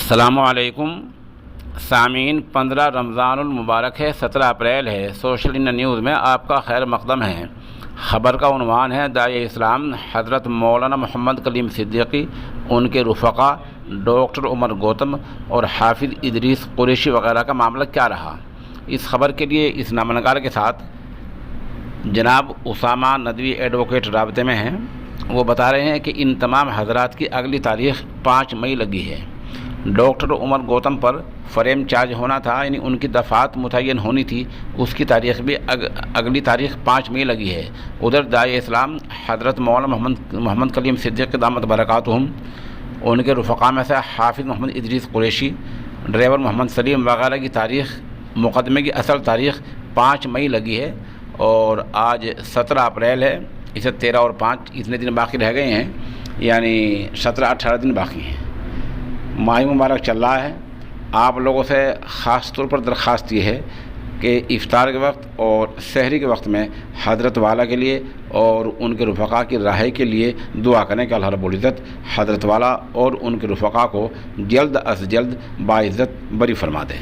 السلام علیکم سامعین، 15 رمضان المبارک ہے، 17 اپریل ہے۔ سوشل انڈیا نیوز میں آپ کا خیر مقدم ہے۔ خبر کا عنوان ہے داعی اسلام حضرت مولانا محمد کلیم صدیقی، ان کے رفقا ڈاکٹر عمر گوتم اور حافظ ادریس قریشی وغیرہ کا معاملہ کیا رہا۔ اس خبر کے لیے اس نامہ نگار کے ساتھ جناب اسامہ ندوی ایڈوکیٹ رابطے میں ہیں۔ وہ بتا رہے ہیں کہ ان تمام حضرات کی اگلی تاریخ 5 مئی لگی ہے۔ ڈاکٹر عمر گوتم پر فریم چارج ہونا تھا، یعنی ان کی دفعات متعین ہونی تھی، اس کی تاریخ بھی اگلی تاریخ 5 مئی لگی ہے۔ ادھر داعی اسلام حضرت مولانا محمد کلیم صدیقی دامت برکاتہم، ان کے رفقا میں سے حافظ محمد ادریس قریشی، ڈرائیور محمد سلیم وغیرہ کی تاریخ، مقدمے کی اصل تاریخ 5 مئی لگی ہے، اور آج 17 اپریل ہے۔ اسے 13 اور 5 اتنے دن باقی رہ گئے ہیں، یعنی 17-18 دن باقی ہیں۔ ماہ مبارک چل رہا ہے۔ آپ لوگوں سے خاص طور پر درخواست یہ ہے کہ افطار کے وقت اور سحری کے وقت میں حضرت والا کے لیے اور ان کے رفقا کی رہائی کے لیے دعا کریں کہ اللہ رب العزت حضرت والا اور ان کے رفقا کو جلد از جلد باعزت بری فرما دیں۔